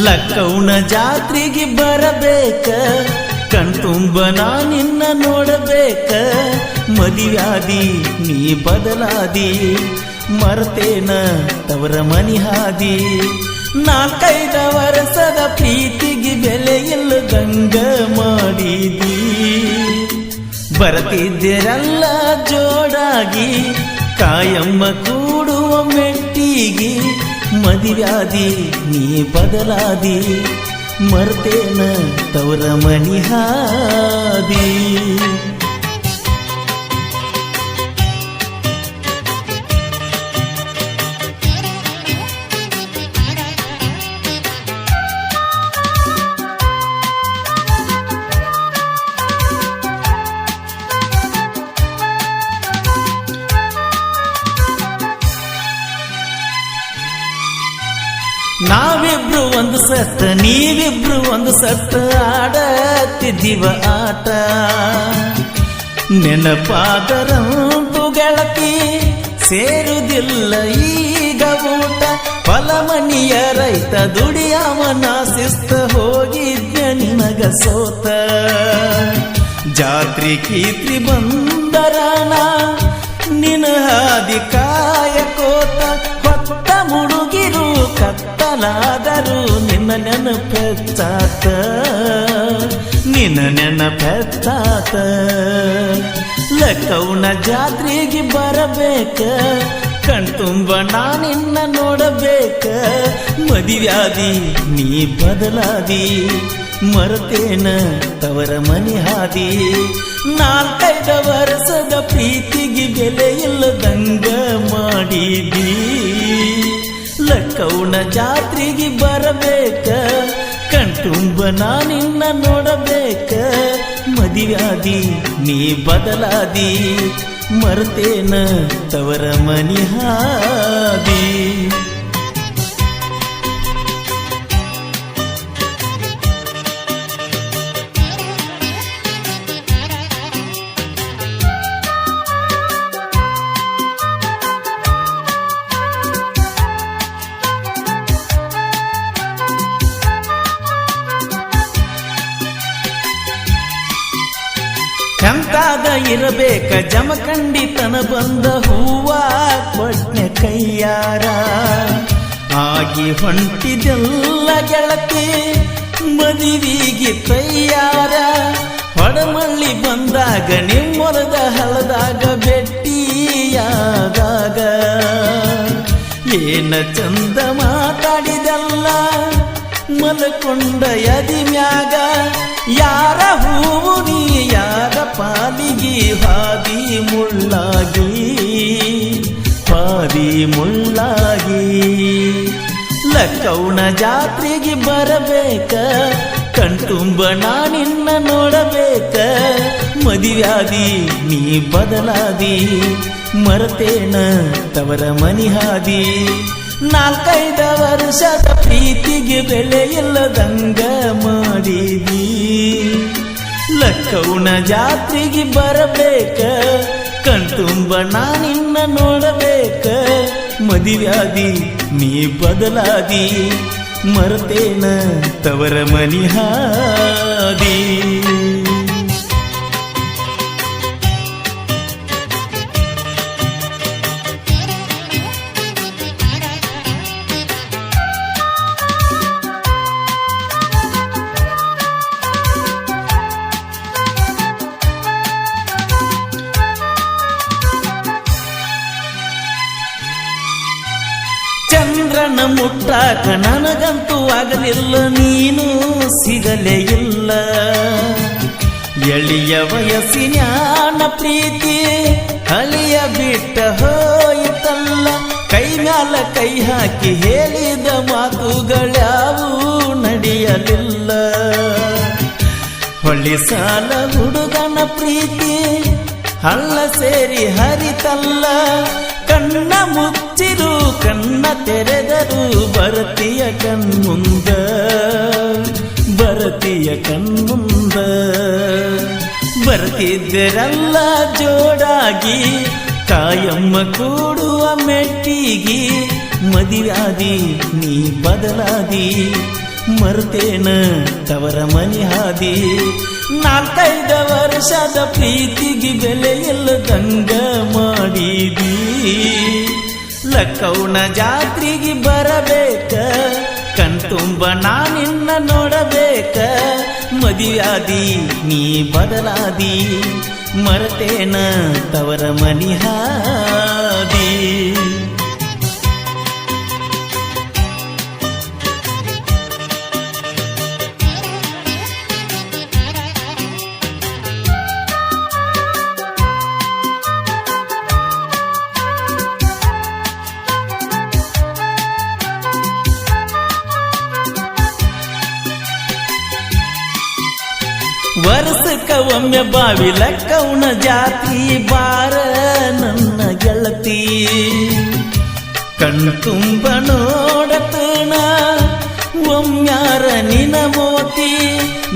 ಲಕ್ಕೌನ ಜಾತ್ರೆಗೆ ಬರಬೇಕ, ಕಣ್ತುಂಬ ನಾ ನಿನ್ನ ನೋಡಬೇಕ. ಮದುವ್ಯಾದಿ ನೀ ಬದಲಾದಿ, ಮರ್ತೇನ ತವರ ಮನಿ ಹಾದಿ. 4-5 ವರ್ಷದ ಪ್ರೀತಿಗೆ ಬೆಲೆ ಇಲ್ಲದಂಗ ಮಾಡಿದಿ. ಬರತಿದ್ದೆರಲ್ಲ ಜೋಡಾಗಿ, ಕಾಯಮ್ಮ ಕೂಡುವ ಮೆಟ್ಟಿಗೆ. ಮದುವ್ಯಾದಿ ನೀ ಬದಲಾದಿ, ಮರ್ತೇನ ತವರ ಮನಿ ಹಾದಿ. ನಾವಿಬ್ರು ಒಂದು ಸತ್ತ, ನೀವಿಬ್ರು ಒಂದು ಸತ್ತ ಆಡತಿದ್ದೀವ ಆಟ. ನೆನಪಾದರಂತೂ ಗೆಳತಿ ಸೇರುವುದಿಲ್ಲ ಈಗ ಊಟ. ಹೊಲಮನಿಯ ರೈತ ದುಡಿಯವನ ಶಿಸ್ತ, ಹೋಗಿದ್ದ ನಿನಗ ಸೋತ. ಜಾತ್ರೆ ಕೀರ್ತಿ ಬಂದರಣ ನಿನ ಹಾದಿ ಕಾಯಕೋತ. ಹೊತ್ತ ಮುಡುಗಿರು ಕತ್ತಲಾದರು ನಿನ್ನ ನೆನಪೆಚ್ಚಾತ, ನಿನ್ನ ನೆನಪೆಚ್ಚಾತ. ಲಕ್ಕೌನ ಜಾತ್ರೆಗೆ ಬರಬೇಕ, ಕಣ್ತುಂಬ ನಾ ನಿನ್ನ ನೋಡಬೇಕ. ಮದುವ್ಯಾದಿ ನೀ ಬದಲಾದಿ, ಮರ್ತೇನ ತವರ ಮನಿ ಹಾದಿ. 4-5 ವರ್ಷದ ಪ್ರೀತಿಗೆ ಬೆಲೆ ಇಲ್ಲದಂಗ ಮಾಡಿದಿ. ಲಕ್ಕೌನ ಜಾತ್ರೆಗೆ ಬರಬೇಕ, ಕಣ್ತುಂಬ ನಾ ನಿನ್ನ ನೋಡಬೇಕ. ಮದುವ್ಯಾದಿ ನೀ ಬದಲಾದಿ, ಮರ್ತೇನ ತವರ ಮನಿ ಹಾದಿ. ಕಂತಾದ ಇರಬೇಕ ಜಮಖಂಡಿತನ ಬಂದ ಹೂವ ಕೊಟ್ನೆ ಕೈಯಾರ. ಆಗಿ ಹೊಂಟಿದೆಲ್ಲ ಗೆಳತಿ ಮದುವಿಗೆ ತಯ್ಯಾರ. ಹೊಡಮಳ್ಳಿ ಬಂದಾಗ ನಿಮ್ಮೊಲದ ಹಳದಾಗ ಭೆಟ್ಟಿಯಾದಾಗ. ಏನ ಚಂದ ಮಾತಾಡಿದಲ್ಲ ಮಲಕೊಂಡ ಯದಿ ಮ್ಯಾಗ. ಯಾರ ಹೂವು ನೀ ಯಾರ ಪಾಲಿಗೆ ಹಾದಿ ಮುಳ್ಳಾಗಿ, ಹಾದಿ ಮುಳ್ಳಾಗಿ. ಲಕ್ಕೌನ ಜಾತ್ರೆಗೆ ಬರಬೇಕ, ಕಣ್ತುಂಬ ನಾ ನಿನ್ನ ನೋಡಬೇಕ. ಮದುವ್ಯಾದಿ ನೀ ಬದಲಾದಿ, ಮರ್ತೇನ ತವರ ಮನಿ ಹಾದಿ. 4-5 ವರ್ಷದ ಪ್ರೀತಿಗೆ ಬೆಲೆ ಇಲ್ಲದಂಗ ಮಾಡಿದಿ. ಲಕ್ಕೌನ ಜಾತ್ರೆಗೆ ಬರಬೇಕ, ಕಣ್ತುಂಬ ನಾ ನಿನ್ನ ನೋಡಬೇಕ. ಮದುವ್ಯಾದಿ ನೀ ಬದಲಾದಿ, ಮರ್ತೇನ ತವರ ಮನಿ ಹಾದಿ. ಚಂದ್ರನ ಮುಟ್ಟಾಕ ನನಗಂತೂ ಆಗಲಿಲ್ಲ, ನೀನು ಸಿಗಲೇ ಇಲ್ಲ. ಎಳಿಯ ವಯಸ್ಸಿನ್ಯಾನ ಪ್ರೀತಿ ಅಳಿಯ ಬಿಟ್ಟ ಹೋಯಿತಲ್ಲ. ಕೈ ಮ್ಯಾಲ ಕೈ ಹಾಕಿ ಹೇಳಿದ ಮಾತುಗಳ್ಯಾವೂ ನಡೆಯಲಿಲ್ಲ. ಹೊಳ್ಳಿ ಸಾಲ ಹುಡುಗನ ಪ್ರೀತಿ ಹಳ್ಳ ಸೇರಿ ಹರಿತಲ್ಲ. ಕಣ್ಣ ಮುಚ್ಚಿರು ಕಣ್ಣ ತೆರೆದರು ಬರತಿಯ ಕಣ್ಮುಂದ, ಬರತಿಯ ಕಣ್ಮುಂದ. ಬರ್ತಿದ್ದರಲ್ಲ ಜೋಡಾಗಿ, ಕಾಯಮ್ಮ ಕೂಡುವ ಮೆಟ್ಟಿಗೆ. ಮದುವ್ಯಾದಿ ನೀ ಬದಲಾದಿ, ಮರ್ತೇನ ತವರ ಮನಿ ಹಾದಿ 4-5 ವರ್ಷದ ಪ್ರೀತಿಗೆ ಬೆಲೆ ಇಲ್ಲದಂಗ ಮಾಡಿದಿ ಲಕ್ಕೌನ ಜಾತ್ರೆಗೆ ಬರಬೇಕ ಕಣ್ತುಂಬ ನಾನಿನ್ನ ನೋಡಬೇಕ ಮದುವ್ಯಾದಿ ನೀ ಬದಲಾದಿ ಮರ್ತೇನ ತವರ ಮನಿ ಹಾದಿ ವರ್ಷಕ್ಕ ಒಮ್ಮೆ ಬಾವಿ ಲಕ್ಕೌನ ಜಾತಿ ಬಾರ ನನ್ನ ಗೆಳತಿ ಕಣ್ತುಂಬ ನೋಡತನ ಒಮ್ಮ್ಯಾರ ನಿನ ಮೋತಿ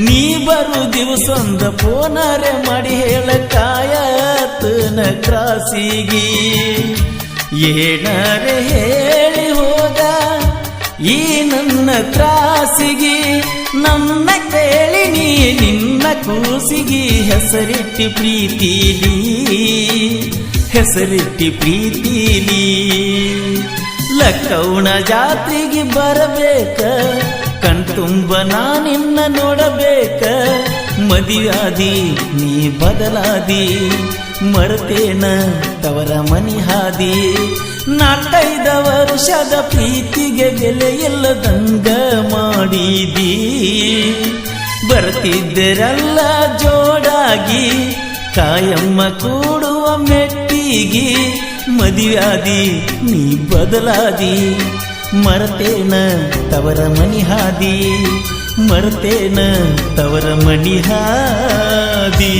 ನೀ ಬರು ದಿವಸಂದ ಫೋನರೆ ಮಾಡಿ ಹೇಳ ಕಾಯತನ ಕ್ರಾಸಿಗಿ ಏನರೆ ಹೇಳಿ ಹೋಗ ಈ ನನ್ನ ತ್ರಾಸಿಗಿ ನನ್ನ ಕೇಳಿ ನೀ ನಿನ್ನ ಕೂಸಿಗಿ ಹೆಸರಿಟ್ಟಿ ಪ್ರೀತಿಲಿ ಲಕ್ಕೌನ ಜಾತ್ರೆಗೆ ಬರಬೇಕ ಕಣ್ತುಂಬ ನಾನಿನ್ನ ನೋಡಬೇಕ ಮದುವ್ಯಾದಿ ನೀ ಬದಲಾದಿ ಮರ್ತೇನ ತವರ ಮನಿ ಹಾದಿ 4-5 ವರ್ಷದ ಪ್ರೀತಿಗೆ ಬೆಲೆ ಇಲ್ಲದಂಗ ಮಾಡಿದಿ ಬರ್ತಿದ್ದರಲ್ಲ ಜೋಡಾಗಿ ಕಾಯಮ್ಮ ಕೂಡುವ ಮೆಟ್ಟಿಗಿ ಮದುವ್ಯಾದಿ ನೀ ಬದಲಾದಿ ಮರ್ತೇನ ತವರ ಮನಿ ಹಾದಿ ಮರ್ತೇನ ತವರ ಮನಿ ಹಾದಿ